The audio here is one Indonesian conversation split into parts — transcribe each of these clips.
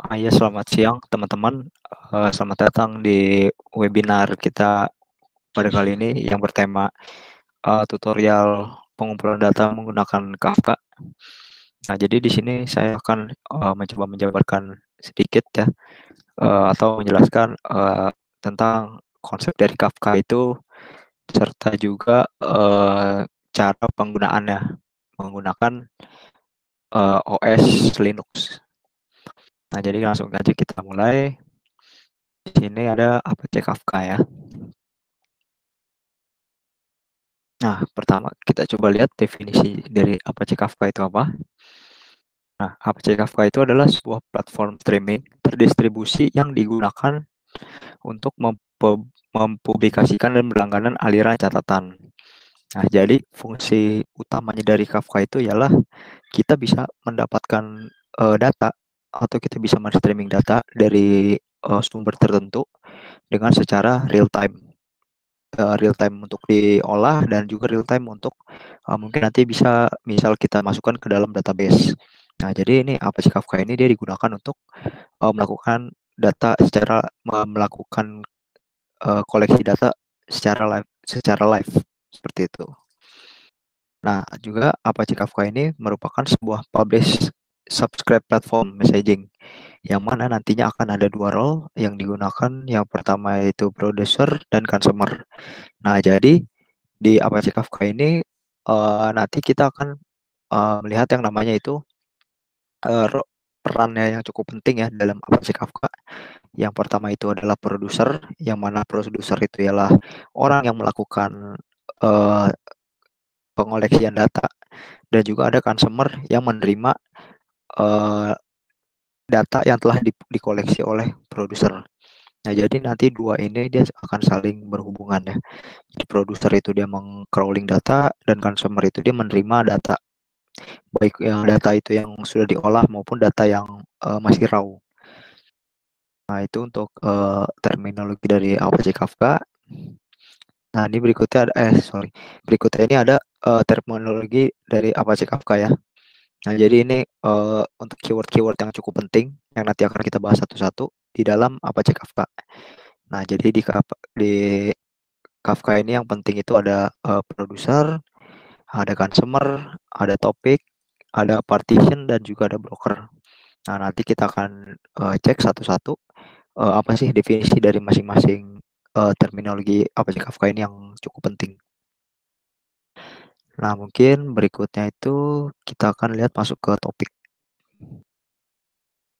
Ya, selamat siang teman-teman. Selamat datang di webinar kita pada kali ini yang bertema tutorial pengumpulan data menggunakan Kafka. Nah, jadi di sini saya akan mencoba menjabarkan sedikit ya, atau menjelaskan tentang konsep dari Kafka itu, serta juga cara penggunaannya menggunakan OS Linux. Nah, jadi langsung aja kita mulai. Di sini ada Apache Kafka ya. Nah, pertama kita coba lihat definisi dari Apache Kafka itu apa. Nah, Apache Kafka itu adalah sebuah platform streaming terdistribusi yang digunakan untuk mempublikasikan dan berlangganan aliran catatan. Nah, jadi fungsi utamanya dari Kafka itu ialah kita bisa mendapatkan data atau kita bisa men-streaming data dari sumber tertentu dengan secara real time untuk diolah dan juga real time untuk mungkin nanti bisa misal kita masukkan ke dalam database. Nah, jadi ini Apache Kafka ini dia digunakan untuk melakukan data melakukan koleksi data secara live seperti itu. Nah, juga Apache Kafka ini merupakan sebuah publish subscribe platform messaging yang mana nantinya akan ada dua role yang digunakan. Yang pertama yaitu producer dan consumer. Nah, jadi di Apache Kafka ini nanti kita akan melihat yang namanya itu perannya yang cukup penting ya dalam Apache Kafka. Yang pertama itu adalah produser, yang mana produser itu ialah orang yang melakukan uh, pengoleksian data, dan juga ada consumer yang menerima uh, data yang telah dikoleksi oleh produser. Nah, jadi nanti dua ini dia akan saling berhubungan ya. Jadi produser itu dia meng-crawling data dan consumer itu dia menerima data, baik yang data itu yang sudah diolah maupun data yang masih raw. Nah, itu untuk terminologi dari Apache Kafka. Nah, ini berikutnya ini ada terminologi dari Apache Kafka ya. Nah, jadi ini untuk keyword-keyword yang cukup penting yang nanti akan kita bahas satu-satu di dalam Apache Kafka. Nah, jadi di Kafka ini yang penting itu ada producer, ada consumer, ada topik, ada partition, dan juga ada broker. Nah, nanti kita akan cek satu-satu apa sih definisi dari masing-masing terminologi Apache Kafka ini yang cukup penting. Nah, mungkin berikutnya itu kita akan lihat masuk ke topik.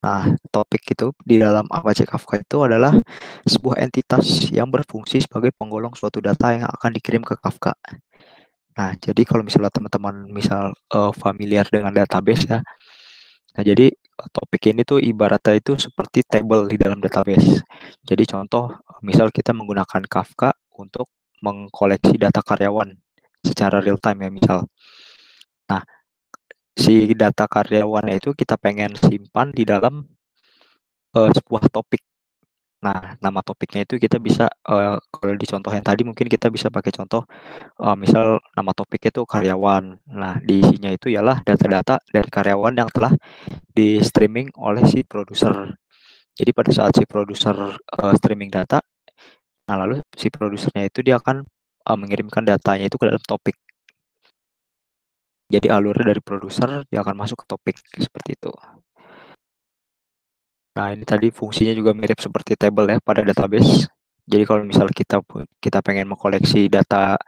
Nah, topik itu di dalam Apache Kafka itu adalah sebuah entitas yang berfungsi sebagai penggolong suatu data yang akan dikirim ke Kafka. Nah, jadi kalau misalnya teman-teman familiar dengan database ya, nah jadi topik ini tuh ibaratnya itu seperti table di dalam database. Jadi contoh, misal kita menggunakan Kafka untuk mengkoleksi data karyawan secara real time ya misal. Nah, si data karyawannya itu kita pengen simpan di dalam sebuah topik. Nah, nama topiknya itu kita bisa kalau di contoh yang tadi mungkin kita bisa pakai contoh misal nama topik itu karyawan. Nah, di isinya itu ialah data-data dari karyawan yang telah di streaming oleh si produser. Jadi pada saat si produser streaming data, nah lalu si produsernya itu dia akan mengirimkan datanya itu ke dalam topik. Jadi alurnya dari produser dia akan masuk ke topik seperti itu. Nah, ini tadi fungsinya juga mirip seperti table ya pada database. Jadi kalau misal kita pengen mengkoleksi data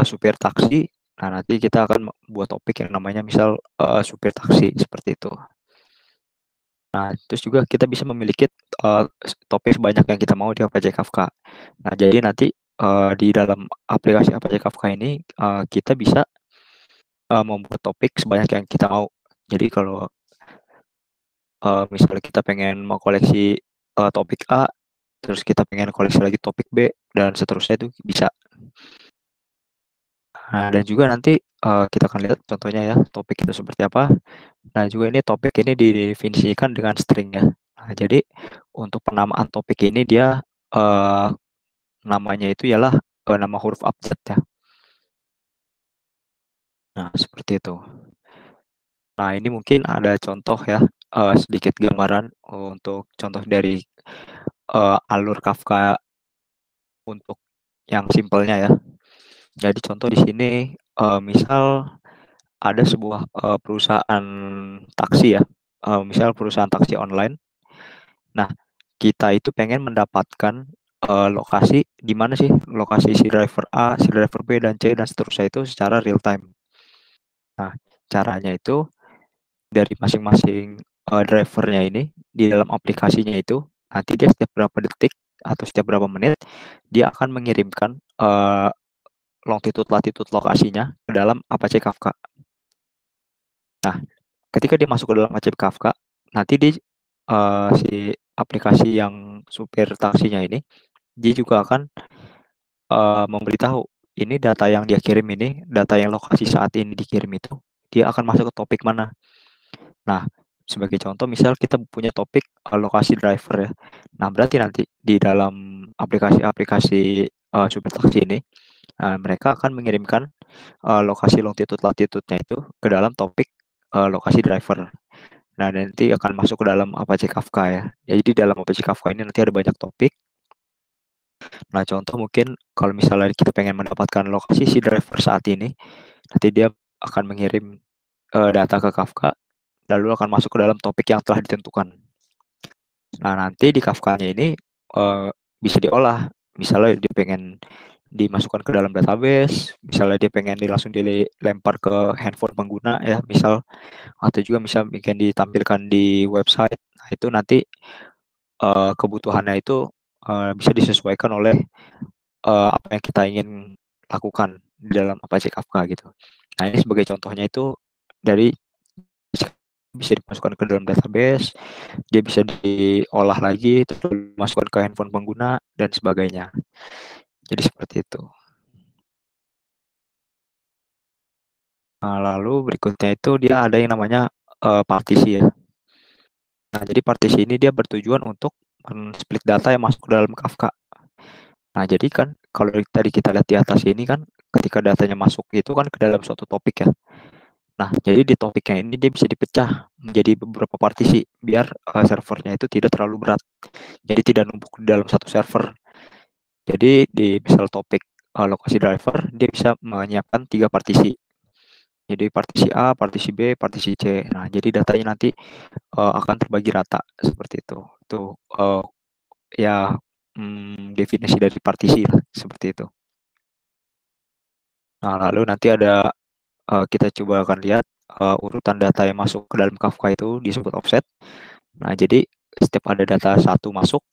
supir taksi, nah nanti kita akan buat topik yang namanya misal supir taksi seperti itu. Nah, terus juga kita bisa memiliki topik sebanyak yang kita mau di Apache Kafka. Nah, jadi nanti di dalam aplikasi Apache Kafka ini kita bisa membuat topik sebanyak yang kita mau. Jadi kalau misalnya kita pengen mau koleksi topik A, terus kita pengen koleksi lagi topik B, dan seterusnya itu bisa. Nah, dan juga nanti kita akan lihat contohnya ya, topik itu seperti apa. Nah, juga ini topik ini didefinisikan dengan string ya. Nah, jadi untuk penamaan topik ini dia namanya itu ialah nama huruf abjad ya. Nah, seperti itu. Nah, ini mungkin ada contoh ya sedikit gambaran untuk contoh dari, alur Kafka untuk yang simpelnya ya. Jadi contoh di sini, misal ada sebuah, perusahaan taksi ya, misal perusahaan taksi online. Nah, kita itu pengen mendapatkan, lokasi di mana sih lokasi si driver A, si driver B, dan C, dan seterusnya itu secara real time. Nah, caranya itu dari masing-masing, driver-nya ini di dalam aplikasinya itu, nanti dia setiap berapa detik atau setiap berapa menit, dia akan mengirimkan, longitude latitude lokasinya ke dalam Apache Kafka. Nah, ketika dia masuk ke dalam Apache Kafka, nanti si aplikasi yang supir taksinya ini, dia juga akan, memberitahu, ini data yang dia kirim ini, data yang lokasi saat ini dikirim itu, dia akan masuk ke topik mana. Nah, sebagai contoh misal kita punya topik, lokasi driver ya. Nah, berarti nanti di dalam aplikasi-aplikasi, supir taksi ini, mereka akan mengirimkan, lokasi longitude latitude-nya itu ke dalam topik, lokasi driver. Nah, nanti akan masuk ke dalam Apache Kafka ya. Jadi di dalam Apache Kafka ini nanti ada banyak topik. Nah, contoh mungkin kalau misalnya kita pengen mendapatkan lokasi si driver saat ini, nanti dia akan mengirim, data ke Kafka, lalu akan masuk ke dalam topik yang telah ditentukan. Nah, nanti di Kafkanya ini, bisa diolah. Misalnya dia pengen dimasukkan ke dalam database, misalnya dia pengen langsung dilempar ke handphone pengguna ya, misal, atau juga misal pengen ditampilkan di website. Nah, itu nanti, kebutuhannya itu, bisa disesuaikan oleh, apa yang kita ingin lakukan di dalam Apache Kafka gitu. Nah, ini sebagai contohnya itu dari bisa dimasukkan ke dalam database, dia bisa diolah lagi, terus dimasukkan ke handphone pengguna dan sebagainya. Jadi seperti itu. Nah, lalu berikutnya itu dia ada yang namanya, partisi ya. Nah, jadi partisi ini dia bertujuan untuk split data yang masuk ke dalam Kafka. Nah, jadi kan kalau tadi kita lihat di atas ini kan ketika datanya masuk itu kan ke dalam suatu topik ya. Nah, jadi di topiknya ini dia bisa dipecah menjadi beberapa partisi biar, servernya itu tidak terlalu berat. Jadi tidak numpuk di dalam satu server. Jadi di misal topik, lokasi driver, dia bisa menyiapkan 3 partisi. Jadi partisi A, partisi B, partisi C. Nah, jadi datanya nanti, akan terbagi rata seperti itu. Itu, ya, definisi dari partisi lah, seperti itu. Nah, lalu nanti ada, kita coba akan lihat, urutan data yang masuk ke dalam Kafka itu disebut offset. Nah, jadi setiap ada data satu masuk,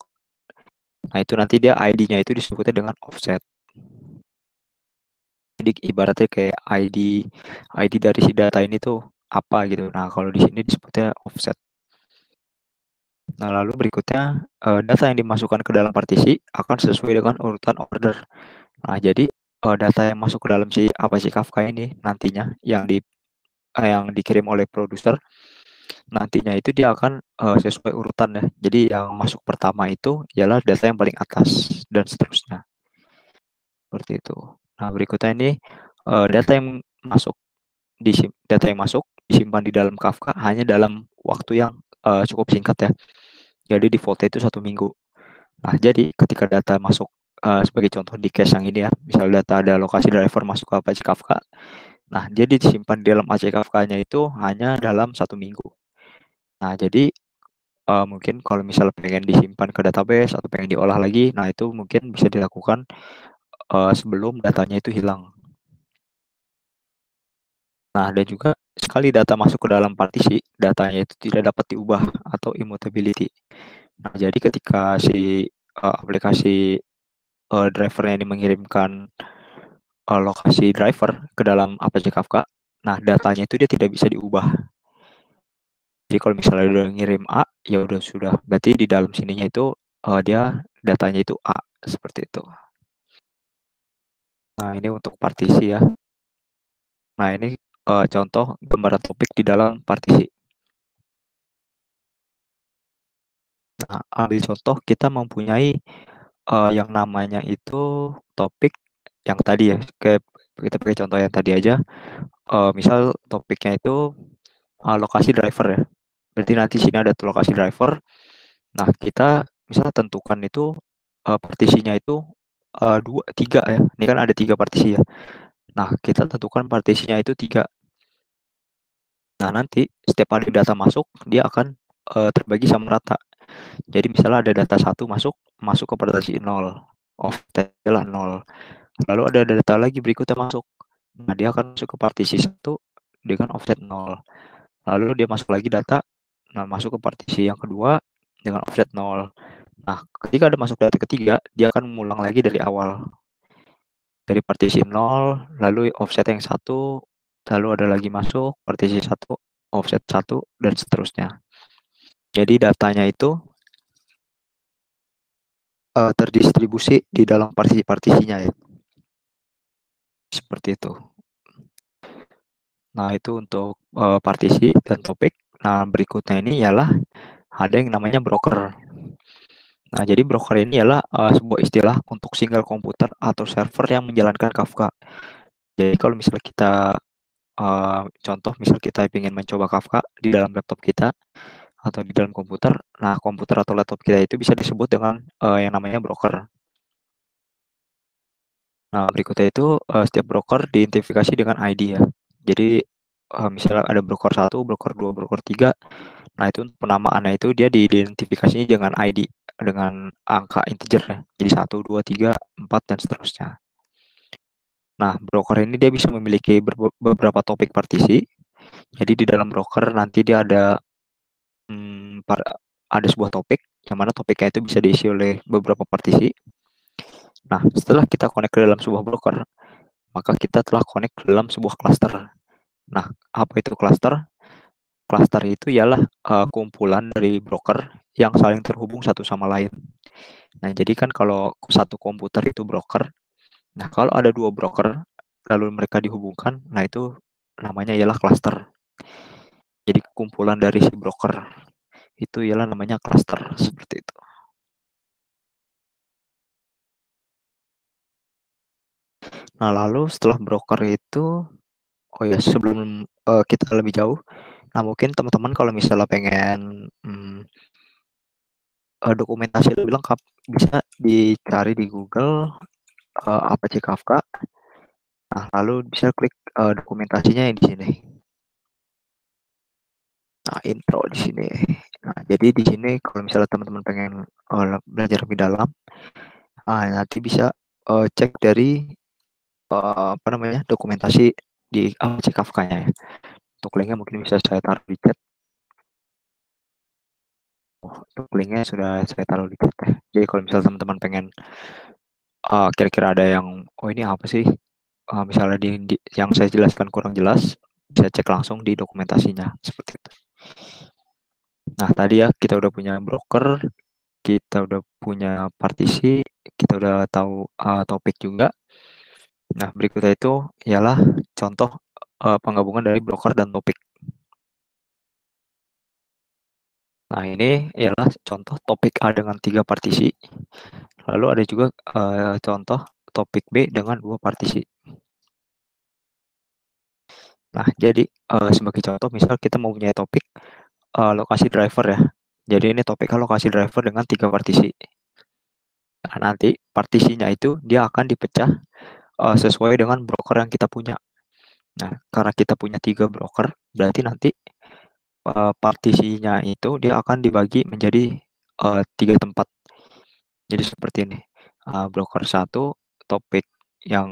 nah itu nanti dia ID-nya itu disebutnya dengan offset. Jadi ibaratnya kayak ID dari si data ini tuh apa gitu. Nah, kalau di sini disebutnya offset. Nah, lalu berikutnya, data yang dimasukkan ke dalam partisi akan sesuai dengan urutan order. Nah, jadi, data yang masuk ke dalam si Apache Kafka ini nantinya yang dikirim oleh produser, nantinya itu dia akan, sesuai urutan ya. Jadi yang masuk pertama itu ialah data yang paling atas dan seterusnya, seperti itu. Nah, berikutnya ini, data yang masuk data yang masuk disimpan di dalam Kafka hanya dalam waktu yang, cukup singkat ya. Jadi default-nya itu 1 minggu. Nah, jadi ketika data masuk, sebagai contoh di case yang ini ya, misal data ada lokasi driver masuk ke Apache Kafka. Nah, dia disimpan di dalam Apache Kafka-nya itu hanya dalam 1 minggu. Nah, jadi, mungkin kalau misal pengen disimpan ke database atau pengen diolah lagi, nah itu mungkin bisa dilakukan, sebelum datanya itu hilang. Nah, dan juga sekali data masuk ke dalam partisi, datanya itu tidak dapat diubah atau immutability. Nah, jadi ketika si, aplikasi, driver-nya ini mengirimkan, lokasi driver ke dalam Apache Kafka, nah datanya itu dia tidak bisa diubah. Jadi kalau misalnya dia udah ngirim A, ya udah sudah, berarti di dalam sininya itu, dia datanya itu A, seperti itu. Nah, ini untuk partisi ya. Nah, ini, contoh gambaran topik di dalam partisi. Nah, ambil contoh kita mempunyai, yang namanya itu topik yang tadi ya, kayak kita pakai contoh yang tadi aja, misal topiknya itu, lokasi driver ya. Berarti nanti sini ada lokasi driver. Nah, kita misalnya tentukan itu partisinya itu 2, 3 ya. Ini kan ada 3 partisi ya. Nah, kita tentukan partisinya itu 3. Nah, nanti setiap ada data masuk, dia akan terbagi sama rata. Jadi misalnya ada data 1 masuk, masuk ke partisi 0, offsetnya 0. Lalu ada data lagi berikutnya masuk. Nah, dia akan masuk ke partisi 1 dengan offset 0. Lalu dia masuk lagi data, nah masuk ke partisi yang kedua dengan offset 0. Nah, ketika ada masuk data ketiga, dia akan mengulang lagi dari awal. Dari partisi 0, lalu offset yang 1, lalu ada lagi masuk partisi 1, offset 1, dan seterusnya. Jadi datanya itu terdistribusi di dalam partisi-partisinya ya. Seperti itu. Nah, itu untuk partisi dan topik. Nah, berikutnya ini ialah ada yang namanya broker. Nah, jadi broker ini ialah sebuah istilah untuk single komputer atau server yang menjalankan Kafka. Jadi kalau misalnya kita contoh misal kita ingin mencoba Kafka di dalam laptop kita atau di dalam komputer, nah komputer atau laptop kita itu bisa disebut dengan yang namanya broker. Nah, berikutnya itu setiap broker diidentifikasi dengan ID ya. Jadi misalnya ada broker 1, broker 2, broker 3. Nah, itu penamaannya itu dia diidentifikasinya dengan ID, dengan angka integer ya. Jadi 1, 2, 3, 4, dan seterusnya. Nah, broker ini dia bisa memiliki beberapa topik partisi. Jadi di dalam broker nanti dia ada ada sebuah topik, yang mana topiknya itu bisa diisi oleh beberapa partisi. Nah, setelah kita connect ke dalam sebuah broker, maka kita telah connect ke dalam sebuah cluster. Nah, apa itu cluster? Cluster itu ialah kumpulan dari broker yang saling terhubung satu sama lain. Nah, jadi kan kalau satu komputer itu broker, nah kalau ada 2 broker, lalu mereka dihubungkan, nah itu namanya ialah cluster. Jadi kumpulan dari si broker itu ialah namanya cluster, seperti itu. Nah, lalu setelah broker itu, oh ya sebelum kita lebih jauh, nah mungkin teman-teman kalau misalnya pengen dokumentasi lebih lengkap, bisa dicari di Google Apache Kafka. Nah, lalu bisa klik dokumentasinya yang di sini. Nah, intro di sini. Nah, jadi di sini kalau misalnya teman-teman pengen belajar lebih dalam, nanti bisa cek dari apa namanya dokumentasi di Apache Kafka-nya ya. Untuk linknya mungkin bisa saya taruh di chat. Untuk linknya sudah saya taruh di chat ya. Jadi kalau misalnya teman-teman pengen kira-kira ada yang ini apa sih? Misalnya yang saya jelaskan kurang jelas, bisa cek langsung di dokumentasinya seperti itu. Nah, tadi ya kita udah punya broker, kita udah punya partisi, kita udah tahu topik juga. Nah, berikutnya itu ialah contoh penggabungan dari broker dan topik. Nah, ini ialah contoh topik A dengan 3 partisi. Lalu ada juga contoh topik B dengan 2 partisi. Nah, jadi sebagai contoh misal kita mau punya topik lokasi driver ya. Jadi ini topik lokasi driver dengan 3 partisi. Nah, nanti partisinya itu dia akan dipecah sesuai dengan broker yang kita punya. Nah, karena kita punya 3 broker, berarti nanti partisinya itu dia akan dibagi menjadi 3 tempat. Jadi seperti ini. Broker 1 topik yang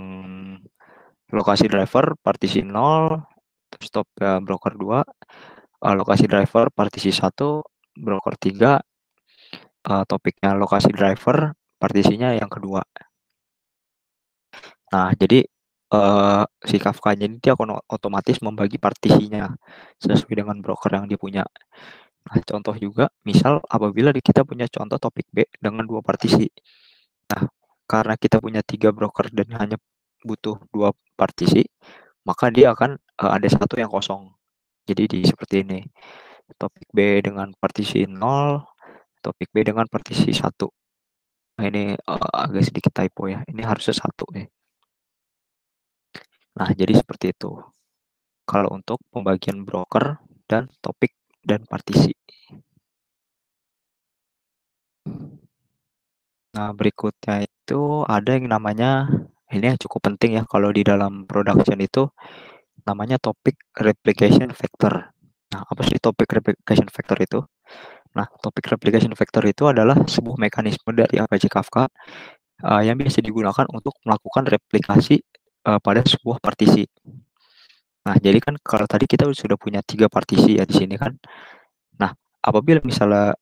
lokasi driver partisi 0, terus broker 2 lokasi driver partisi 1, broker 3 topiknya lokasi driver partisinya yang kedua. Nah, jadi si Kafka-nya ini dia akan otomatis membagi partisinya sesuai dengan broker yang dia punya. Nah, contoh juga misal apabila kita punya contoh topik B dengan 2 partisi. Nah, karena kita punya 3 broker dan hanya butuh 2 partisi, maka dia akan ada satu yang kosong. Jadi seperti ini. Topik B dengan partisi 0, topik B dengan partisi 1. Nah, ini agak sedikit typo ya. Ini harusnya 1 ya. Nah, jadi seperti itu. Kalau untuk pembagian broker dan topik dan partisi. Nah, berikutnya itu ada yang namanya, ini yang cukup penting ya kalau di dalam production itu, namanya topic replication vector. Nah, apa sih topic replication vector itu? Nah, topic replication vector itu adalah sebuah mekanisme dari Apache Kafka yang biasa digunakan untuk melakukan replikasi pada sebuah partisi. Nah, jadi kan kalau tadi kita sudah punya 3 partisi ya di sini kan. Nah, apabila misalnya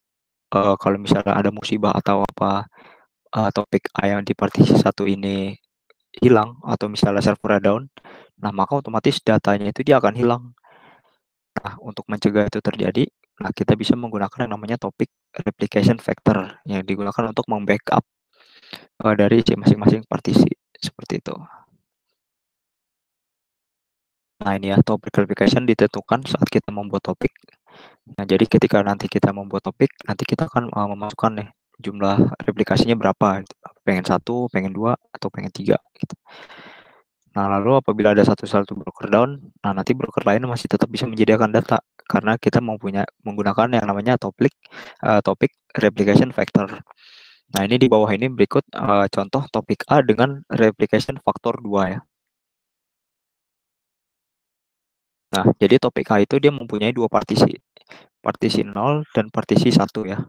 kalau misalnya ada musibah atau apa, topik A yang di partisi satu ini hilang atau misalnya servernya down, nah maka otomatis datanya itu dia akan hilang. Nah, untuk mencegah itu terjadi, nah kita bisa menggunakan yang namanya topic replication vector yang digunakan untuk membackup dari masing-masing partisi seperti itu. Nah, ini ya topic replication ditentukan saat kita membuat topik. Nah, jadi ketika nanti kita membuat topik, nanti kita akan memasukkan nih jumlah replikasinya berapa, pengen satu, pengen dua, atau pengen tiga gitu. Nah, lalu apabila ada satu broker down, nah nanti broker lain masih tetap bisa menyediakan data karena kita menggunakan yang namanya topic replication vector. Nah, ini di bawah ini berikut contoh topik A dengan replication faktor 2 ya. Nah, jadi topik A itu dia mempunyai dua partisi, partisi 0 dan partisi 1 ya.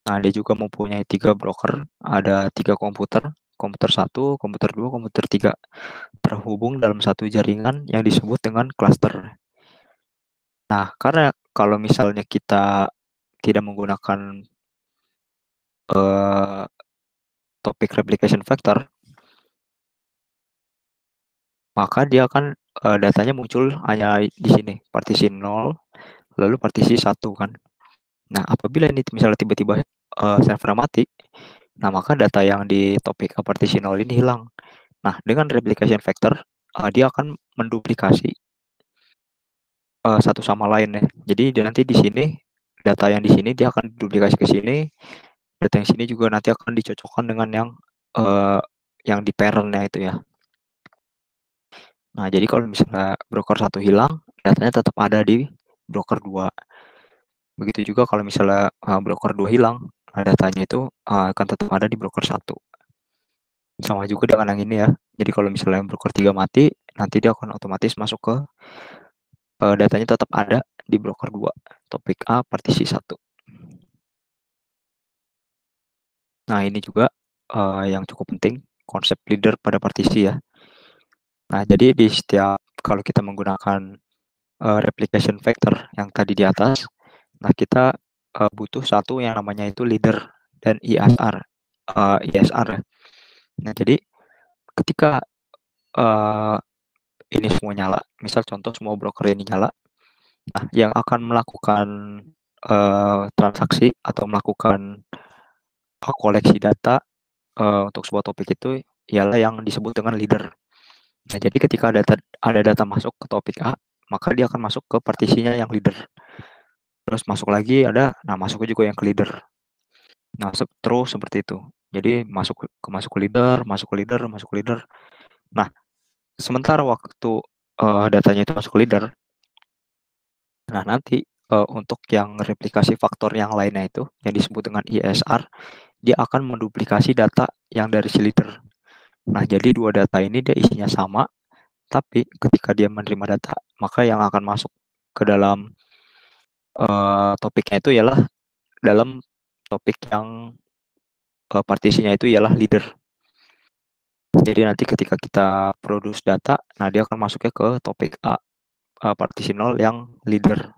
Nah, dia juga mempunyai 3 broker, ada 3 komputer, komputer 1, komputer 2, komputer 3, terhubung dalam satu jaringan yang disebut dengan cluster. Nah, karena kalau misalnya kita tidak menggunakan eh, topic replication vector, maka dia akan datanya muncul hanya di sini, partisi 0, lalu partisi 1 kan. Nah, apabila ini misalnya tiba-tiba server mati, nah maka data yang di topik partisi 0 ini hilang. Nah, dengan replication vector, dia akan menduplikasi satu sama lain ya. Jadi nanti di sini data yang di sini dia akan duplikasi ke sini, data yang sini juga nanti akan dicocokkan dengan yang di parent-nya itu ya. Nah, jadi kalau misalnya broker 1 hilang, datanya tetap ada di broker 2. Begitu juga kalau misalnya broker 2 hilang, datanya itu akan tetap ada di broker 1. Sama juga dengan yang ini ya. Jadi kalau misalnya broker 3 mati, nanti dia akan otomatis masuk ke datanya tetap ada di broker 2, topik A partisi 1. Nah, ini juga yang cukup penting, konsep leader pada partisi ya. Nah, jadi di setiap kalau kita menggunakan replication vector yang tadi di atas, nah kita butuh satu yang namanya itu leader dan ISR ya. Nah, jadi ketika ini semua nyala, misal contoh semua broker ini nyala, nah yang akan melakukan transaksi atau melakukan koleksi data untuk sebuah topik itu ialah yang disebut dengan leader. Nah, jadi ketika ada data masuk ke topik A, maka dia akan masuk ke partisinya yang leader. Terus masuk lagi nah masuk juga yang ke leader. Nah, terus seperti itu. Jadi masuk ke leader, masuk ke leader, masuk ke leader. Nah, sementara waktu datanya itu masuk ke leader, nah nanti untuk yang replikasi faktor yang lainnya itu yang disebut dengan ISR, dia akan menduplikasi data yang dari si leader. Nah, jadi dua data ini dia isinya sama, tapi ketika dia menerima data, maka yang akan masuk ke dalam topiknya itu ialah dalam topik yang partisinya itu ialah leader. Jadi nanti ketika kita produce data, nah dia akan masuknya ke topik A, partisi 0 yang leader,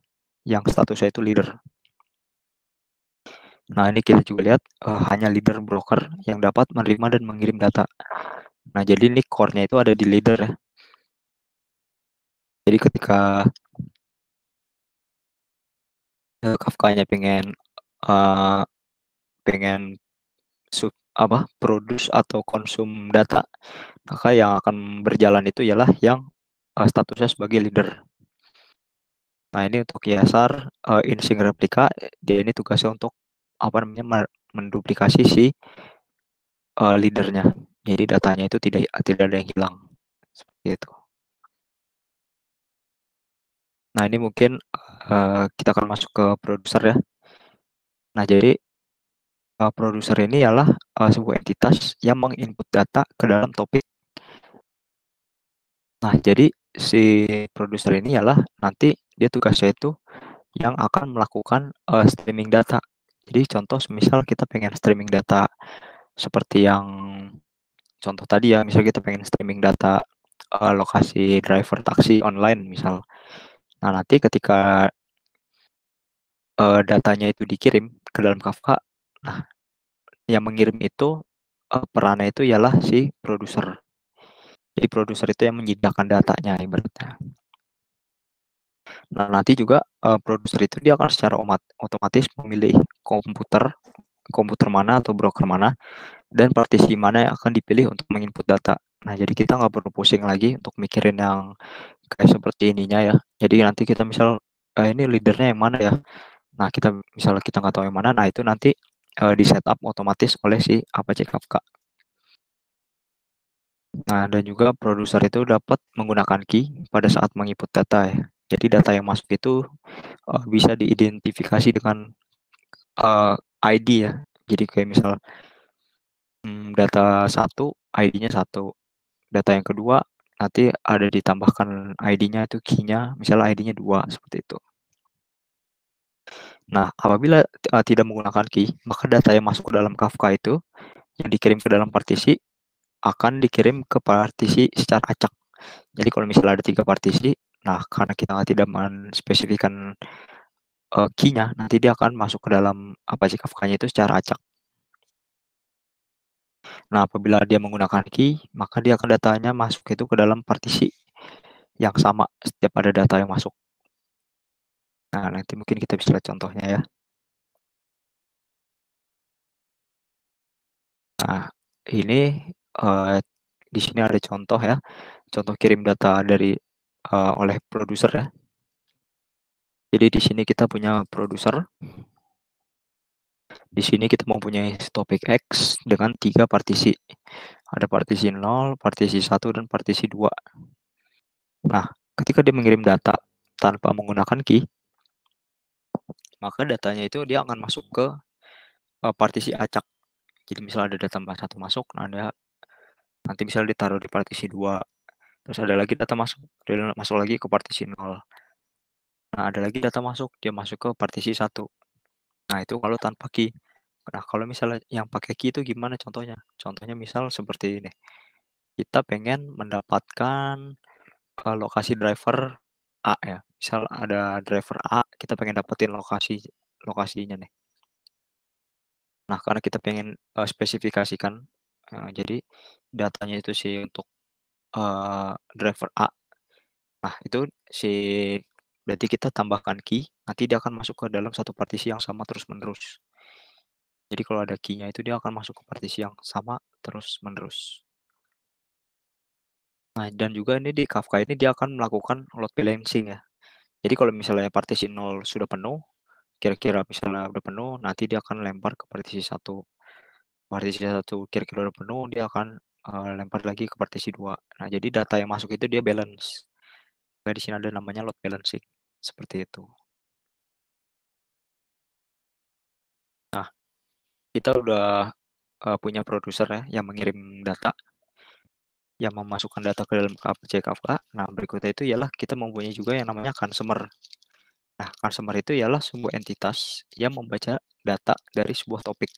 yang statusnya itu leader. Nah, ini kita juga lihat hanya leader broker yang dapat menerima dan mengirim data. Nah, jadi ini core-nya itu ada di leader ya. Jadi ketika Kafka-nya pengen produce atau konsum data, maka yang akan berjalan itu ialah yang statusnya sebagai leader. Nah, ini untuk ISR insync replika, dia ini tugasnya untuk menduplikasi si leadernya. Jadi datanya itu tidak ada yang hilang seperti itu. Nah, ini mungkin kita akan masuk ke produser ya. Nah, jadi produser ini ialah sebuah entitas yang menginput data ke dalam topik. Nah, jadi si produser ini ialah nanti dia tugasnya itu yang akan melakukan streaming data. Jadi contoh misal kita pengen streaming data seperti yang contoh tadi ya, misal kita pengen streaming data lokasi driver taksi online misal. Nah, nanti ketika datanya itu dikirim ke dalam Kafka, nah yang mengirim itu perannya itu ialah si produser. Jadi produser itu yang menyediakan datanya ibaratnya. Nah, nanti juga produser itu dia akan secara otomatis memilih komputer komputer mana atau broker mana dan partisi mana yang akan dipilih untuk menginput data. Nah, jadi kita nggak perlu pusing lagi untuk mikirin yang kayak seperti ininya ya. Jadi nanti kita misal ini leadernya yang mana ya. Nah, kita misalnya kita nggak tahu yang mana, nah itu nanti di setup otomatis oleh si Apache Kafka. Nah, dan juga produser itu dapat menggunakan key pada saat menginput data ya. Jadi data yang masuk itu bisa diidentifikasi dengan ID ya. Jadi kayak misal data satu, ID-nya satu. Data yang kedua nanti ada ditambahkan ID-nya itu key-nya, misalnya ID-nya 2 seperti itu. Nah, apabila tidak menggunakan key, maka data yang masuk ke dalam Kafka itu yang dikirim ke dalam partisi akan dikirim ke partisi secara acak. Jadi kalau misalnya ada 3 partisi, nah karena kita tidak menspesifikan key-nya, nanti dia akan masuk ke dalam Apache Kafka-nya itu secara acak. Nah, apabila dia menggunakan key, maka dia akan datanya masuk itu ke dalam partisi yang sama setiap ada data yang masuk. Nah, nanti mungkin kita bisa lihat contohnya ya. Nah, ini di sini ada contoh ya, contoh kirim data dari oleh produser ya. Jadi di sini kita punya produser. Di sini kita mempunyai topik X dengan 3 partisi. Ada partisi 0, partisi 1, dan partisi 2. Nah, ketika dia mengirim data tanpa menggunakan key, maka datanya itu dia akan masuk ke partisi acak. Jadi misalnya ada data 1 masuk, nah ada nanti misalnya ditaruh di partisi 2, terus ada lagi data masuk, dia masuk lagi ke partisi 0. Nah, ada lagi data masuk, dia masuk ke partisi 1. Nah, itu kalau tanpa key. Nah, kalau misalnya yang pakai key itu gimana contohnya? Contohnya misal seperti ini. Kita pengen mendapatkan lokasi driver A ya. Misal ada driver A, kita pengen dapetin lokasinya nih. Nah, karena kita pengen spesifikasikan, jadi datanya itu sih untuk driver A. Nah, itu si berarti kita tambahkan key, nanti dia akan masuk ke dalam satu partisi yang sama terus-menerus. Jadi kalau ada key-nya itu dia akan masuk ke partisi yang sama terus-menerus. Nah, dan juga ini di Kafka ini dia akan melakukan load balancing ya. Jadi kalau misalnya partisi 0 sudah penuh, kira-kira misalnya udah penuh, nanti dia akan lempar ke partisi 1. Partisi 1 kira-kira udah penuh, dia akan lempar lagi ke partisi 2. Nah, jadi data yang masuk itu dia balance. Nah, di sini ada namanya load balancing. Seperti itu. Nah, kita udah punya produser ya yang mengirim data, yang memasukkan data ke dalam Apache Kafka. Nah, berikutnya itu ialah kita mempunyai juga yang namanya consumer. Nah, consumer itu ialah sebuah entitas yang membaca data dari sebuah topik.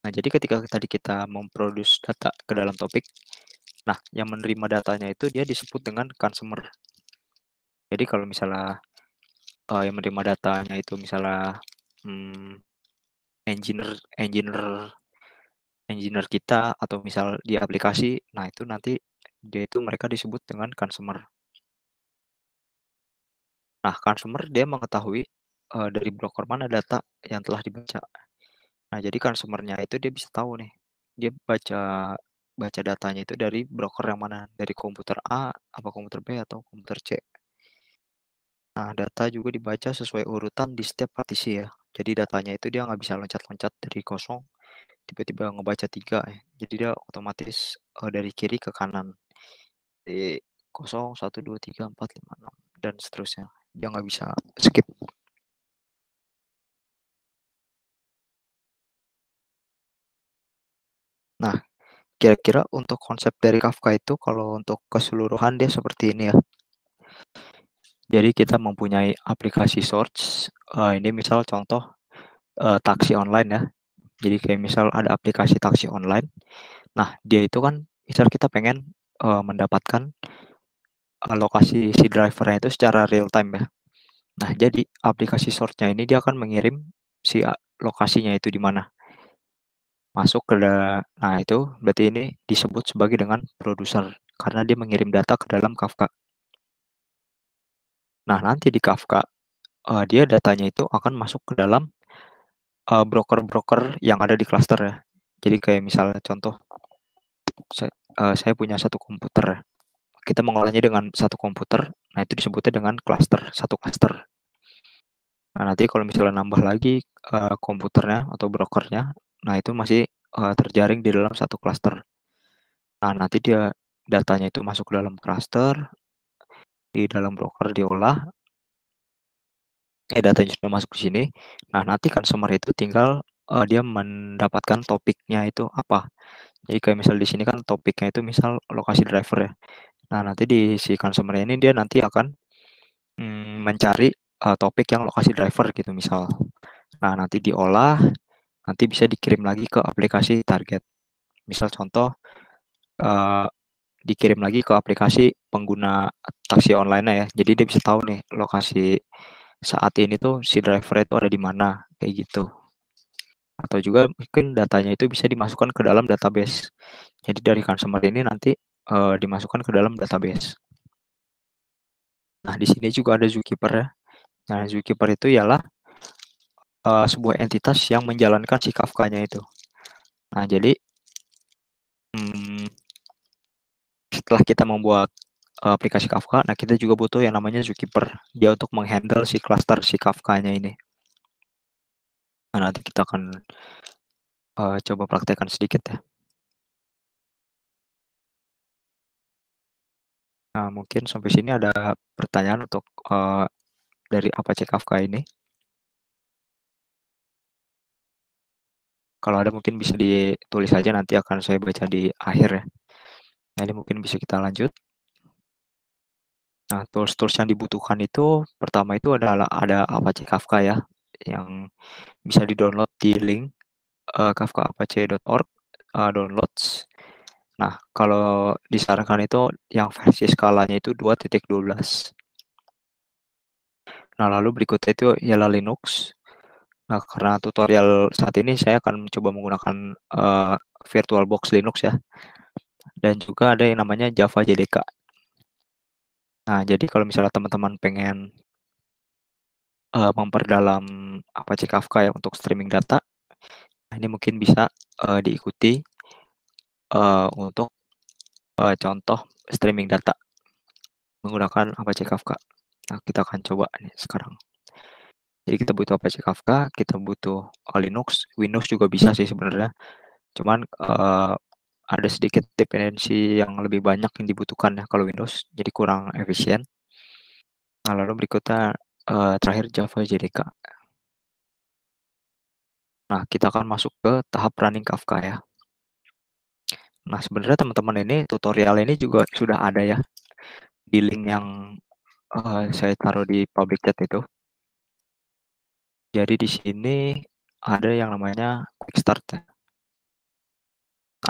Nah, jadi ketika tadi kita memproduce data ke dalam topik, nah yang menerima datanya itu dia disebut dengan consumer. Jadi kalau misalnya yang menerima datanya itu misalnya hmm, engineer engineer engineer kita atau misal di aplikasi, nah itu nanti dia itu mereka disebut dengan consumer. Nah, consumer dia mengetahui dari broker mana data yang telah dibaca. Nah, jadi consumer-nya itu dia bisa tahu nih, dia baca baca datanya itu dari broker yang mana, dari komputer A, apa komputer B, atau komputer C. Nah, data juga dibaca sesuai urutan di setiap partisi ya. Jadi datanya itu dia nggak bisa loncat-loncat dari kosong, tiba-tiba ngebaca 3 ya. Jadi dia otomatis dari kiri ke kanan. Di 0, 1, 2, 3, 4, 5, 6, dan seterusnya. dia nggak bisa skip. Nah, kira-kira untuk konsep dari Kafka itu kalau untuk keseluruhan dia seperti ini ya. Jadi kita mempunyai aplikasi source, ini misal contoh taksi online ya. Jadi kayak misal ada aplikasi taksi online. Nah, dia itu kan misal kita pengen mendapatkan lokasi si drivernya itu secara real time ya. Nah, jadi aplikasi source-nya ini dia akan mengirim si lokasinya itu di mana. Masuk ke nah itu berarti ini disebut sebagai dengan produser karena dia mengirim data ke dalam Kafka. Nah, nanti di Kafka dia datanya itu akan masuk ke dalam broker-broker yang ada di cluster ya. Jadi kayak misalnya contoh saya punya satu komputer ya. Kita mengolahnya dengan satu komputer, nah itu disebutnya dengan cluster, satu cluster. Nah, nanti kalau misalnya nambah lagi komputernya atau brokernya, nah itu masih terjaring di dalam satu cluster. Nah, nanti dia datanya itu masuk ke dalam cluster, di dalam broker diolah, datanya sudah masuk di sini. Nah, nanti consumer itu tinggal dia mendapatkan topiknya itu apa. Jadi kayak misal di sini kan topiknya itu misal lokasi driver ya. Nah, nanti di si consumer ini dia nanti akan mencari topik yang lokasi driver gitu misal. Nah, nanti diolah, nanti bisa dikirim lagi ke aplikasi target. Misal contoh uh, dikirim lagi ke aplikasi pengguna taksi online ya. Jadi dia bisa tahu nih lokasi saat ini tuh si driver itu ada di mana kayak gitu. Atau juga mungkin datanya itu bisa dimasukkan ke dalam database. Jadi dari consumer ini nanti dimasukkan ke dalam database. Nah, di sini juga ada zookeeper ya. Nah, zookeeper itu ialah sebuah entitas yang menjalankan si Kafka-nya itu. Nah, jadi hmm, setelah kita membuat aplikasi Kafka, nah kita juga butuh yang namanya zookeeper. Dia untuk menghandle si cluster si Kafka-nya ini. Nah, nanti kita akan coba praktekkan sedikit ya. Nah, mungkin sampai sini ada pertanyaan untuk dari Apache Kafka ini. Kalau ada mungkin bisa ditulis saja, nanti akan saya baca di akhir ya. Nah, ini mungkin bisa kita lanjut. Nah, tools-tools yang dibutuhkan itu pertama itu adalah ada Apache Kafka ya, yang bisa di-download di link kafkaapache.org downloads. Nah, kalau disarankan itu yang versi skalanya itu 2.12. Nah, lalu berikutnya itu ialah Linux. Nah, karena tutorial saat ini saya akan mencoba menggunakan VirtualBox Linux ya. Dan juga ada yang namanya Java JDK. Nah, jadi kalau misalnya teman-teman pengen memperdalam Apache Kafka ya untuk streaming data, nah ini mungkin bisa diikuti untuk contoh streaming data menggunakan Apache Kafka. Nah, kita akan coba nih sekarang. Jadi kita butuh Apache Kafka, kita butuh Linux, Windows juga bisa sih sebenarnya. Cuman ada sedikit dependensi yang lebih banyak yang dibutuhkan ya kalau Windows, jadi kurang efisien. Nah, lalu berikutnya terakhir Java JDK. Nah, kita akan masuk ke tahap running Kafka ya. Nah, sebenarnya teman-teman ini tutorial ini juga sudah ada ya di link yang saya taruh di public chat itu. Jadi di sini ada yang namanya quick start ya.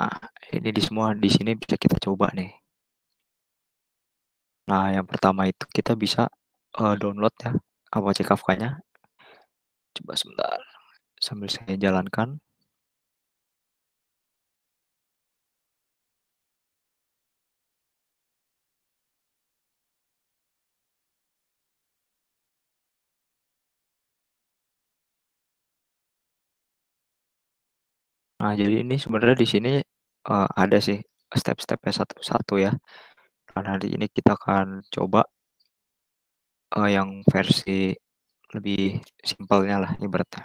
Nah, ini di semua di sini bisa kita coba nih. Nah, yang pertama itu kita bisa download ya Apache Kafka-nya. Coba sebentar sambil saya jalankan. Nah, jadi ini sebenarnya di sini ada sih step-stepnya satu-satu ya. Karena di ini kita akan coba yang versi lebih simpelnya lah ibaratnya.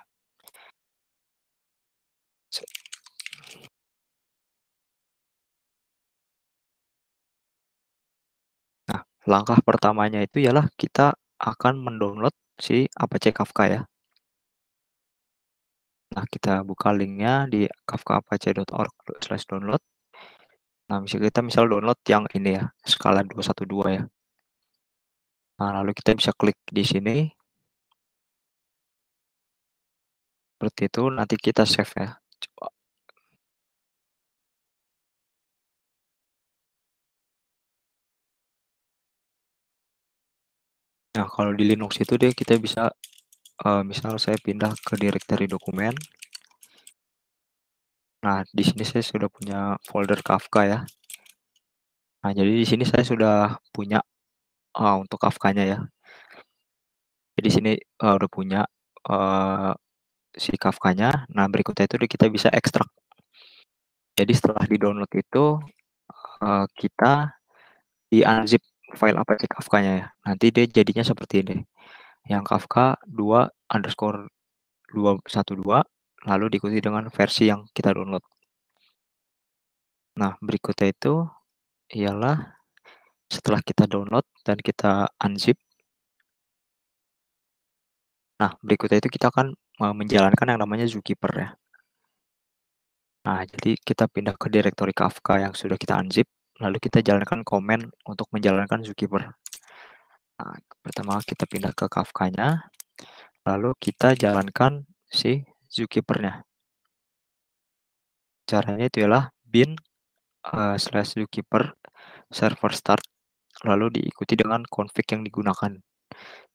Nah, langkah pertamanya itu ialah kita akan mendownload si Apache Kafka ya. Nah, kita buka linknya di kafkaapache.org/download. Nah, kita misal download yang ini ya, skala 212 ya. Nah, lalu kita bisa klik di sini. Seperti itu, nanti kita save ya. Coba. Nah, kalau di Linux itu deh kita bisa, misal saya pindah ke directory dokumen. Nah, di sini saya sudah punya folder Kafka ya. Nah, jadi di sini saya sudah punya untuk Kafkanya ya. Jadi di sini udah punya uh, si Kafkanya. Nah, berikutnya itu kita bisa ekstrak. Jadi setelah di-download itu kita di-unzip file APK Kafkanya ya. Nanti dia jadinya seperti ini. Yang Kafka 2_212 lalu diikuti dengan versi yang kita download. Nah, berikutnya itu ialah setelah kita download dan kita unzip. Nah, berikutnya itu kita akan menjalankan yang namanya Zookeeper ya. Nah, jadi kita pindah ke direktori Kafka yang sudah kita unzip, lalu kita jalankan komen untuk menjalankan Zookeeper. Nah, pertama kita pindah ke Kafkanya, lalu kita jalankan si Zookeeper-nya. Caranya itu ialah bin /zookeeper server start, lalu diikuti dengan config yang digunakan.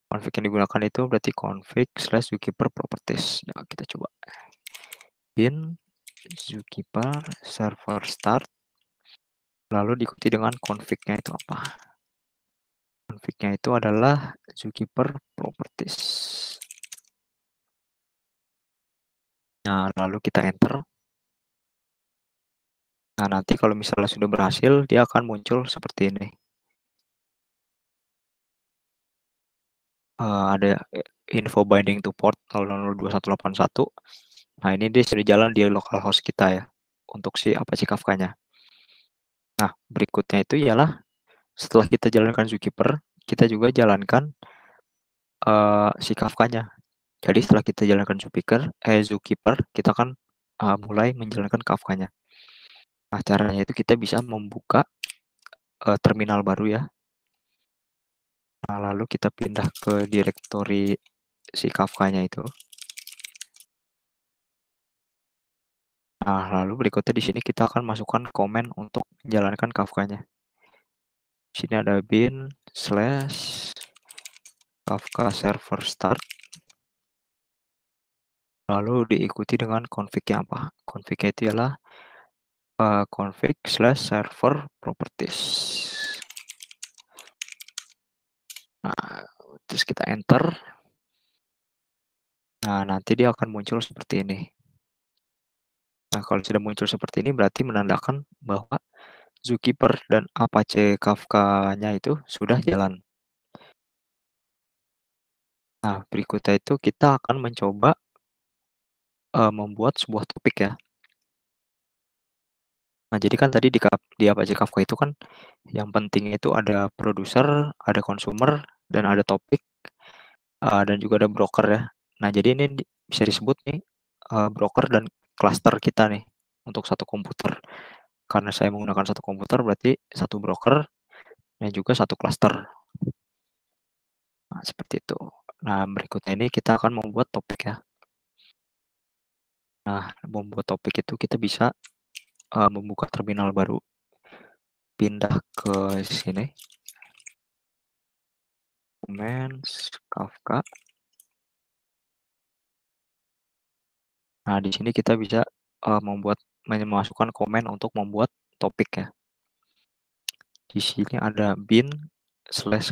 Config yang digunakan itu berarti config /zookeeper properties. Nah, kita coba. Bin Zookeeper server start, lalu diikuti dengan config-nya itu apa. Config-nya itu adalah Zookeeper properties. Nah, lalu kita enter. Nah, nanti kalau misalnya sudah berhasil, dia akan muncul seperti ini. Ada info binding to port 002.181. Nah, ini dia sudah jalan di localhost kita ya, untuk si Apache Kafka-nya. Nah, berikutnya itu ialah setelah kita jalankan Zookeeper, kita juga jalankan si Kafka-nya. Jadi setelah kita jalankan Zookeeper, kita akan mulai menjalankan Kafka-nya. Nah, caranya itu kita bisa membuka terminal baru ya. Nah, lalu kita pindah ke direktori si Kafka-nya itu. Nah, lalu berikutnya di sini kita akan masukkan komen untuk menjalankan Kafka-nya. Di sini ada bin /Kafka server start. Lalu diikuti dengan config-nya apa? Config-nya itu adalah config /server properties. Nah, terus kita enter. Nah, nanti dia akan muncul seperti ini. Nah, kalau sudah muncul seperti ini berarti menandakan bahwa Zookeeper dan Apache Kafka-nya itu sudah jalan. Nah, berikutnya itu kita akan mencoba membuat sebuah topik ya. Nah, jadi kan tadi di Apache Kafka itu kan yang penting itu ada produser, ada consumer, dan ada topik, dan juga ada broker ya. Nah, jadi ini bisa disebut nih broker dan cluster kita nih untuk satu komputer. Karena saya menggunakan satu komputer berarti satu broker dan juga satu cluster. Nah, seperti itu. Nah, berikutnya ini kita akan membuat topik ya. Nah, membuat topik itu kita bisa membuka terminal baru, pindah ke sini, Commands, Kafka. Nah, di sini kita bisa memasukkan komen untuk membuat topik ya. Di sini ada bin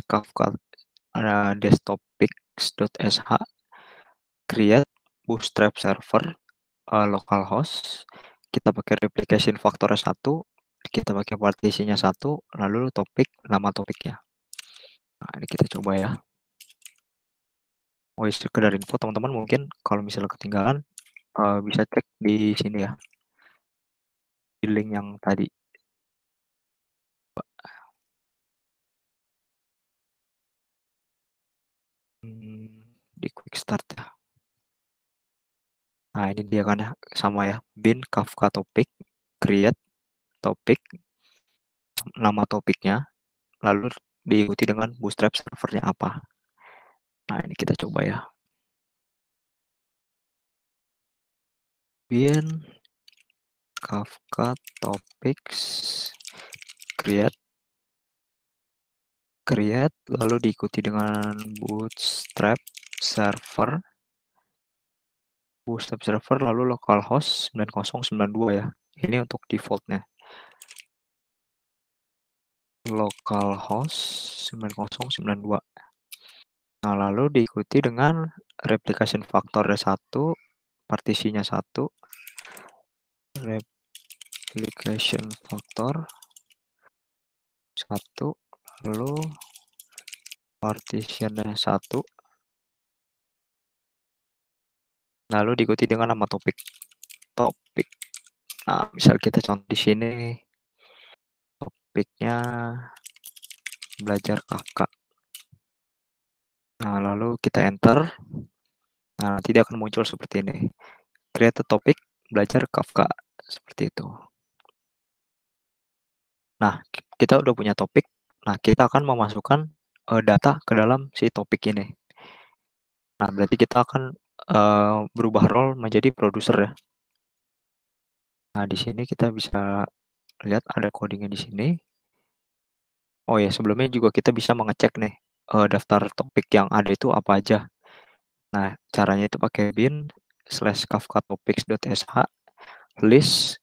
/Kafka ada desktoppics.sh create bootstrap server localhost. Kita pakai replication factor 1, kita pakai partisinya 1, lalu topik, nama topiknya. Nah, ini kita coba ya. Oh, sekedar info teman-teman mungkin kalau misalnya ketinggalan bisa cek di sini ya, di link yang tadi. Di quick start ya. Nah, ini dia kan ya, sama ya, bin Kafka topic, create topik, nama topiknya, lalu diikuti dengan bootstrap servernya apa. Nah, ini kita coba ya. Bin Kafka topics create lalu diikuti dengan bootstrap server lalu localhost 9092 ya. Ini untuk defaultnya. Localhost 9092. Nah, lalu diikuti dengan replication factor 1, partisinya 1, replication factor 1, lalu partitionnya 1, lalu diikuti dengan nama topik. Nah, misal kita contoh di sini topiknya belajar Kafka. Nah, lalu kita enter. Nah, nanti dia akan muncul seperti ini. Create a topic, belajar Kafka. Seperti itu. Nah, kita udah punya topik. Nah, kita akan memasukkan data ke dalam si topik ini. Nah, berarti kita akan berubah role menjadi produser ya. Nah, di sini kita bisa lihat ada codingnya di sini. Oh ya, sebelumnya juga kita bisa mengecek nih daftar topik yang ada itu apa aja. Nah, caranya itu pakai bin /kafka topics.sh list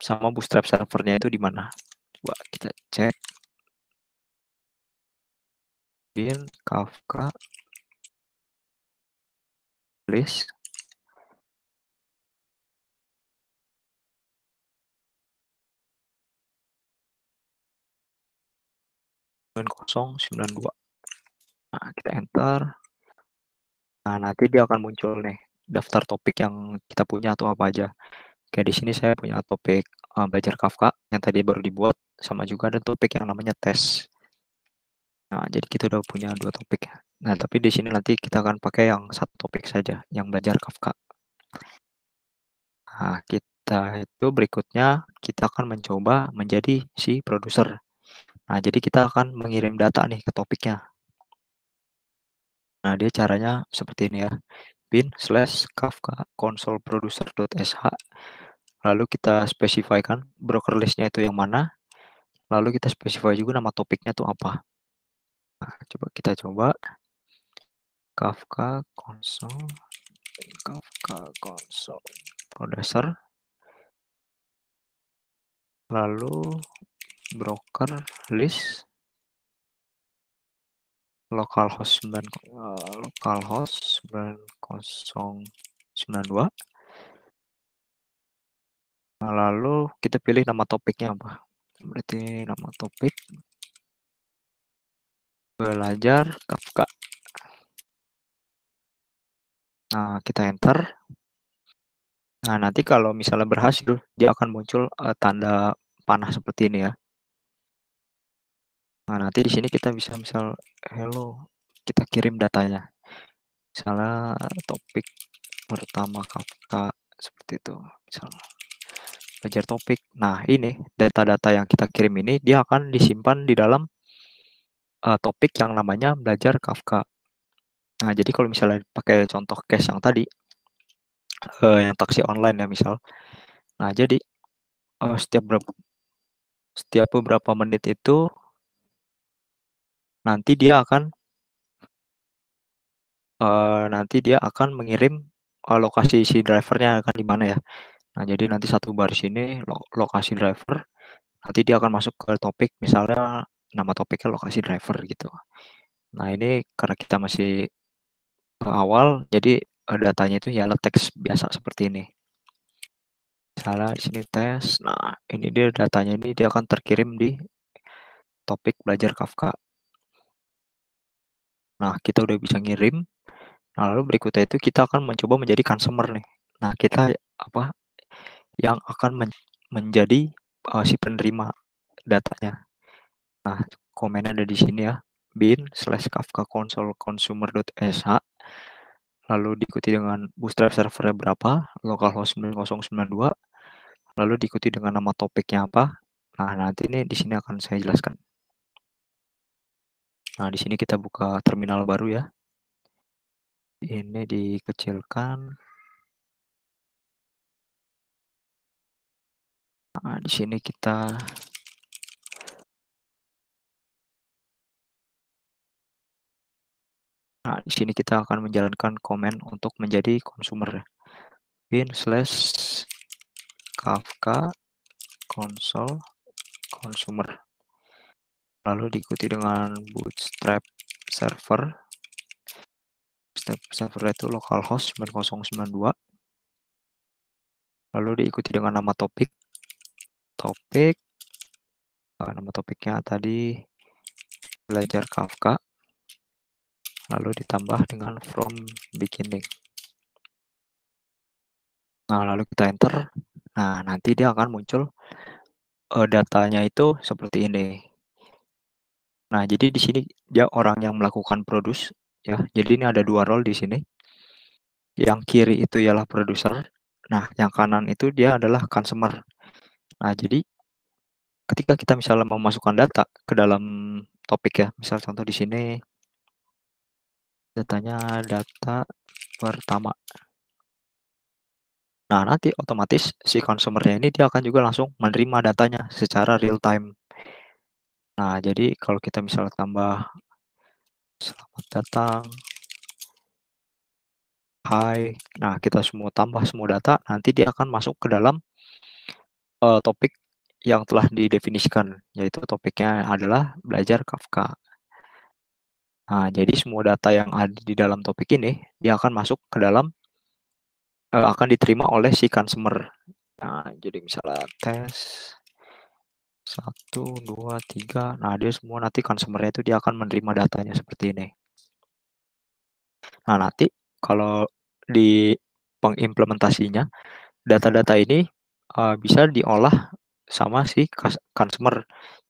sama bootstrap servernya itu di mana. Coba kita cek bin kafka list (9092). Nah, kita enter. Nah, nanti dia akan muncul nih daftar topik yang kita punya atau apa aja. Kayak di sini saya punya topik belajar Kafka yang tadi baru dibuat, sama juga ada topik yang namanya tes. Nah, jadi kita udah punya 2 topik. Nah, tapi di sini nanti kita akan pakai yang satu topik saja, yang belajar Kafka. Nah, kita itu berikutnya kita akan mencoba menjadi si produser. Nah, jadi kita akan mengirim data nih ke topiknya. Nah, dia caranya seperti ini ya. bin/kafka console producer.sh. Lalu kita spesifikasikan broker listnya itu yang mana. Lalu kita spesify juga nama topiknya itu apa. Nah, coba kita coba Kafka console producer, lalu broker list localhost 9092. Nah, lalu kita pilih nama topiknya apa. Berarti nama topik belajar Kafka. Nah, kita enter. Nah, nanti kalau misalnya berhasil, dia akan muncul tanda panah seperti ini ya. Nah, nanti di sini kita bisa misal hello, kita kirim datanya. Misalnya topik pertama Kafka seperti itu. Misalnya belajar topik. Nah, ini data-data yang kita kirim ini dia akan disimpan di dalam topik yang namanya belajar Kafka. Nah, jadi kalau misalnya pakai contoh case yang tadi, yang taksi online ya misal. Nah, jadi setiap beberapa menit itu nanti dia akan mengirim lokasi si drivernya akan di mana ya. Nah, jadi nanti satu baris ini lokasi driver, nanti dia akan masuk ke topik, misalnya nama topiknya lokasi driver gitu. Nah, ini karena kita masih awal, jadi datanya itu ya teks biasa seperti ini. Misalnya di sini tes, nah ini dia datanya ini dia akan terkirim di topik belajar Kafka. Nah, kita udah bisa ngirim. Nah, lalu berikutnya itu kita akan mencoba menjadi consumer nih. Nah, kita yang akan menjadi si penerima datanya. Nah, komennya ada di sini ya. bin/kafka console consumer.sh, lalu diikuti dengan bootstrap servernya berapa, localhost 9092, lalu diikuti dengan nama topiknya apa. Nah, nanti ini di sini akan saya jelaskan. Nah, di sini kita buka terminal baru ya. Ini dikecilkan. Nah, di sini kita akan menjalankan komen untuk menjadi consumer. bin/kafka console consumer. Lalu diikuti dengan bootstrap server. Server itu localhost 9092. Lalu diikuti dengan nama topik. Nama topiknya tadi belajar Kafka. Lalu ditambah dengan from beginning. Nah, lalu kita enter. Nah, nanti dia akan muncul datanya itu seperti ini. Nah, jadi di sini dia orang yang melakukan produce ya. Jadi ini ada 2 role di sini. Yang kiri itu ialah producer. Nah, yang kanan itu dia adalah consumer. Nah, jadi ketika kita misalnya mau masukkan data ke dalam topik ya, misal contoh di sini datanya data pertama. Nah, nanti otomatis si consumer-nya ini dia akan juga langsung menerima datanya secara real time. Nah, jadi kalau kita misalnya tambah selamat datang, hai, nah kita semua tambah semua data, nanti dia akan masuk ke dalam topik yang telah didefinisikan, yaitu topiknya adalah belajar Kafka. Nah, jadi semua data yang ada di dalam topik ini, dia akan masuk ke dalam, akan diterima oleh si consumer. Nah, jadi misalnya tes 1, 2, 3. Nah, dia semua nanti consumer-nya itu dia akan menerima datanya seperti ini. Nah, nanti kalau di pengimplementasinya, data-data ini bisa diolah sama si customer.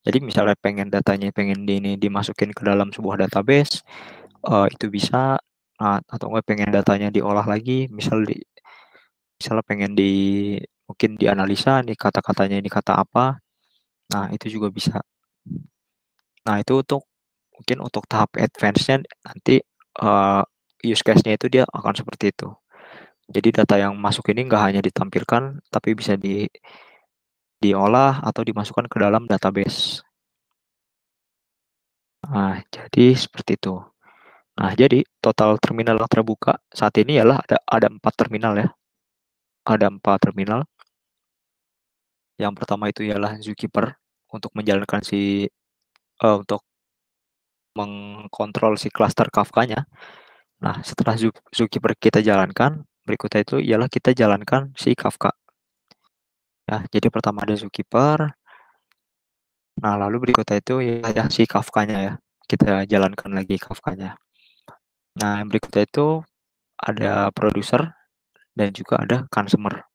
Jadi misalnya datanya pengen dimasukin ke dalam sebuah database, itu bisa, atau enggak pengen datanya diolah lagi, misalnya pengen mungkin dianalisa nih kata-katanya ini kata apa. Nah, itu juga bisa. Nah, itu mungkin untuk tahap advance-nya nanti use case-nya itu dia akan seperti itu. Jadi data yang masuk ini nggak hanya ditampilkan, tapi bisa diolah atau dimasukkan ke dalam database. Nah, jadi seperti itu. Nah, jadi total terminal yang terbuka saat ini ialah ada 4 terminal ya. Ada 4 terminal. Yang pertama itu ialah Zookeeper untuk menjalankan untuk mengkontrol si cluster Kafka-nya. Nah, setelah Zookeeper kita jalankan, berikutnya itu ialah kita jalankan si Kafka. Ya, jadi pertama ada Zookeeper. Nah, lalu berikutnya itu ya si Kafka-nya ya. Kita jalankan lagi Kafka-nya. Nah, yang berikutnya itu ada producer dan juga ada consumer.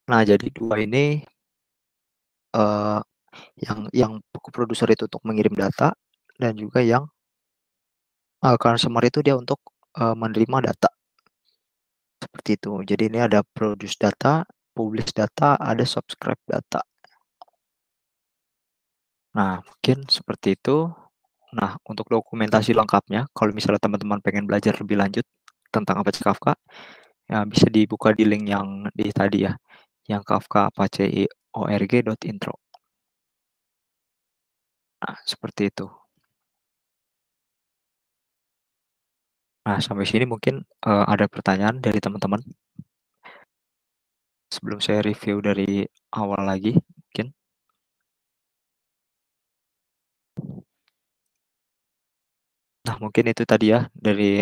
Nah, jadi 2 ini yang produser itu untuk mengirim data dan juga yang consumer itu dia untuk menerima data. Seperti itu. Jadi ini ada produce data, publish data, ada subscribe data. Nah, mungkin seperti itu. Nah, untuk dokumentasi lengkapnya, kalau misalnya teman-teman pengen belajar lebih lanjut tentang Apache Kafka, ya bisa dibuka di link yang di tadi ya, yang Kafka Apache org.intro. Nah, seperti itu. Nah, sampai sini mungkin ada pertanyaan dari teman-teman sebelum saya review dari awal lagi mungkin. Nah, mungkin itu tadi ya dari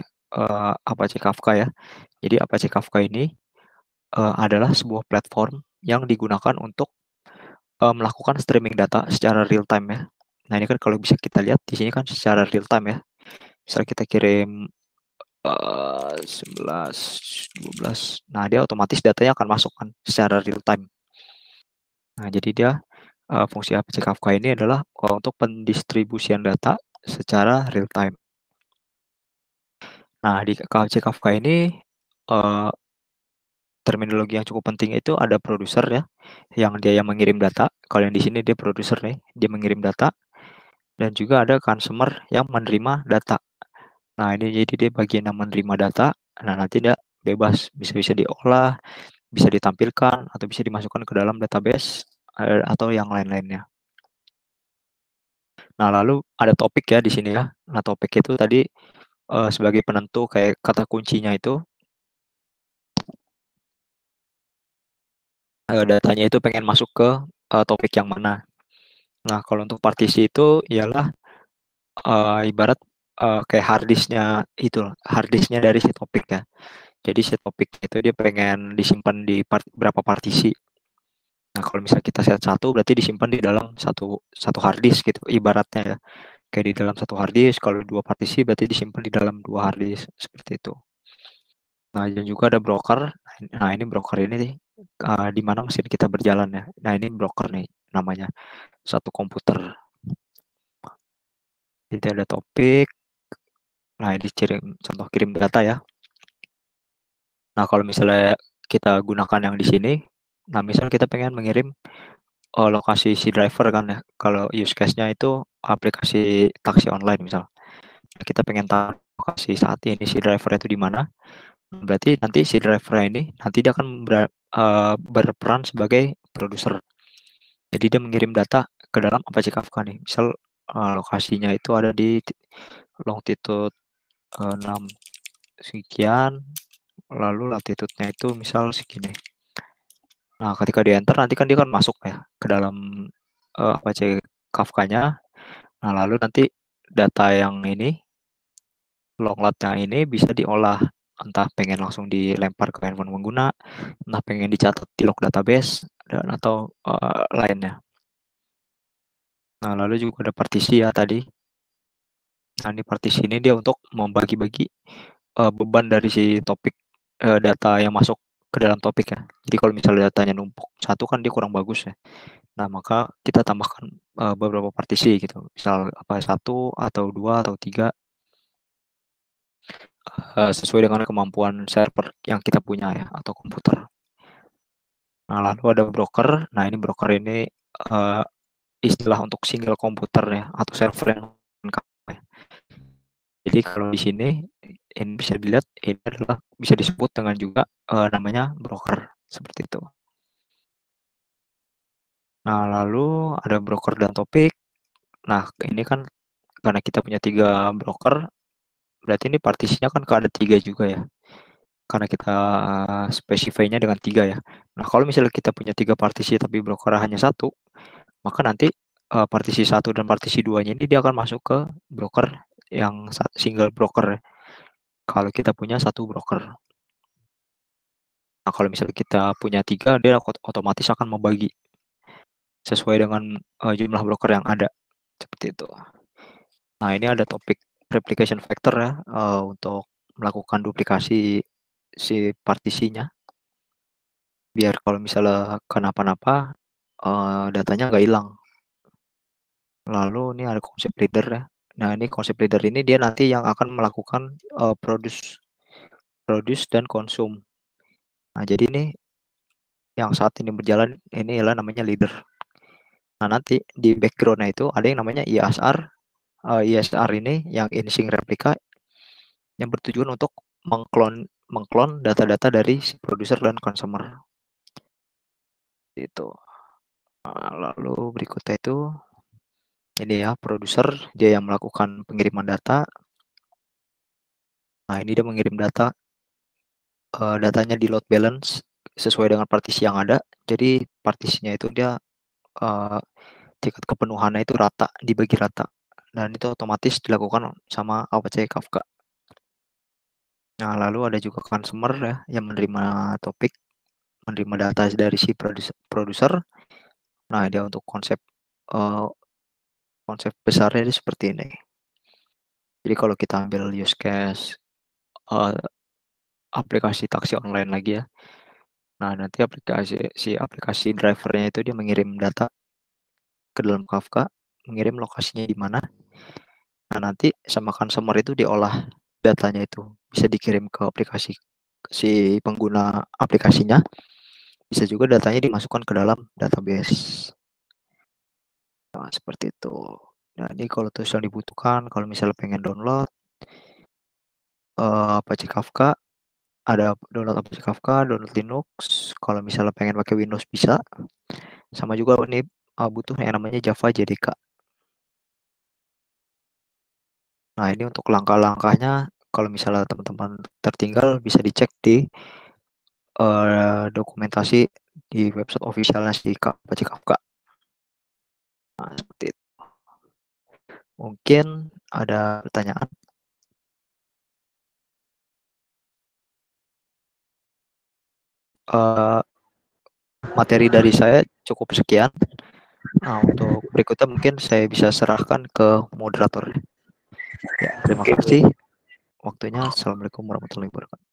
Apache Kafka ya. Jadi Apache Kafka ini adalah sebuah platform yang digunakan untuk melakukan streaming data secara real time ya. Nah, ini kan kalau bisa kita lihat di sini kan secara real time ya. Misal kita kirim 11, 12. Nah, dia otomatis datanya akan masuk kan secara real time. Nah, jadi dia fungsi APC Kafka ini adalah untuk pendistribusian data secara real time. Nah, di APC Kafka ini uh, terminologi yang cukup penting itu ada produser ya, yang dia yang mengirim data. Kalau yang di sini dia produser nih, dia mengirim data, dan juga ada consumer yang menerima data. Nah, ini jadi dia bagian yang menerima data. Nah, nanti dia bebas, bisa diolah, bisa ditampilkan, atau bisa dimasukkan ke dalam database atau yang lain-lainnya. Nah, lalu ada topik ya di sini ya. Nah, topik itu tadi sebagai penentu kayak kata kuncinya itu datanya itu pengen masuk ke topik yang mana. Nah, kalau untuk partisi itu ialah ibarat kayak harddisknya itu, harddisknya dari si topik ya. Jadi si topik itu dia pengen disimpan di berapa partisi. Nah, kalau misalnya kita set satu, berarti disimpan di dalam satu harddisk gitu, ibaratnya ya. Kayak di dalam satu harddisk, kalau dua partisi berarti disimpan di dalam dua harddisk, seperti itu. Nah, dan juga ada broker. Nah, ini broker ini nih, di mana mesin kita berjalan ya. Nah, ini broker nih namanya, satu komputer. Jadi ada topik. Nah, ini contoh kirim data ya. Nah, kalau misalnya kita gunakan yang di sini, nah misalnya kita pengen mengirim lokasi si driver kan ya. Kalau use case-nya itu aplikasi taksi online misal. Nah, kita pengen tahu lokasi saat ini si driver itu di mana. Berarti nanti si driver ini nanti dia akan berperan sebagai produser. Jadi dia mengirim data ke dalam Apache Kafka nih. Misal lokasinya itu ada di longitude 6 sekian, lalu latitude-nya itu misal segini. Nah, ketika di enter nanti kan dia kan masuk ya ke dalam Apache Kafka-nya. Nah, lalu nanti data yang ini, long load-nya ini bisa diolah. Entah pengen langsung dilempar ke handphone pengguna, entah pengen dicatat di log database, dan atau lainnya. Nah, lalu juga ada partisi ya tadi. Nah, ini partisi ini dia untuk membagi-bagi beban dari si topik data yang masuk ke dalam topik ya. Jadi kalau misalnya datanya numpuk satu kan dia kurang bagus ya. Nah, maka kita tambahkan beberapa partisi gitu. Misal apa satu atau dua atau tiga sesuai dengan kemampuan server yang kita punya ya atau komputer. Nah, lalu ada broker. Nah, ini broker ini uh, istilah untuk single komputer ya atau server yang lengkap ya. Jadi kalau di sini ini bisa dilihat ini adalah bisa disebut dengan juga namanya broker seperti itu. Nah, lalu ada broker dan topik. Nah, ini kan karena kita punya 3 broker, berarti ini partisinya kan ada 3 juga ya. Karena kita specify-nya dengan 3 ya. Nah, kalau misalnya kita punya 3 partisi tapi broker hanya satu, maka nanti partisi 1 dan partisi 2-nya ini dia akan masuk ke broker yang single broker ya. Kalau kita punya satu broker. Nah, kalau misalnya kita punya 3, dia otomatis akan membagi sesuai dengan jumlah broker yang ada. Seperti itu. Nah, ini ada topik replication factor ya untuk melakukan duplikasi si partisinya. Biar kalau misalnya kenapa-napa datanya nggak hilang. Lalu ini ada konsep leader ya. Nah, ini konsep leader ini dia nanti yang akan melakukan produce produce dan konsum. Nah, jadi ini yang saat ini berjalan ini adalah namanya leader. Nah, nanti di background-nya itu ada yang namanya ISR. ISR ini yang in-sync replika yang bertujuan untuk mengklon data-data dari si produser dan consumer. Itu. Nah, lalu berikutnya itu ini ya produser dia yang melakukan pengiriman data. Nah, ini dia mengirim data, datanya di load balance sesuai dengan partisi yang ada. Jadi partisinya itu dia tingkat kepenuhannya itu rata, dibagi rata. Dan itu otomatis dilakukan sama Apache Kafka. Nah, lalu ada juga consumer ya yang menerima topik, menerima data dari si produser. Nah, dia untuk uh, konsep besarnya seperti ini. Jadi kalau kita ambil use case uh, aplikasi taksi online lagi ya. Nah, nanti si aplikasi drivernya itu dia mengirim data ke dalam Kafka, mengirim lokasinya di mana. Nah, nanti sama consumer itu diolah datanya itu, bisa dikirim ke aplikasi si pengguna aplikasinya, bisa juga datanya dimasukkan ke dalam database. Nah, seperti itu. Nah, ini kalau terus yang dibutuhkan, kalau misalnya pengen download Apache Kafka, ada download Apache Kafka, download Linux. Kalau misalnya pengen pakai Windows bisa. Sama juga ini butuh yang namanya Java JDK. Nah, ini untuk langkah-langkahnya, kalau misalnya teman-teman tertinggal bisa dicek di dokumentasi di website officialnya si Apache Kafka. Nah, seperti itu. Mungkin ada pertanyaan? Materi dari saya cukup sekian. Nah, untuk berikutnya mungkin saya bisa serahkan ke moderator. Ya, terima kasih waktunya. Assalamualaikum warahmatullahi wabarakatuh.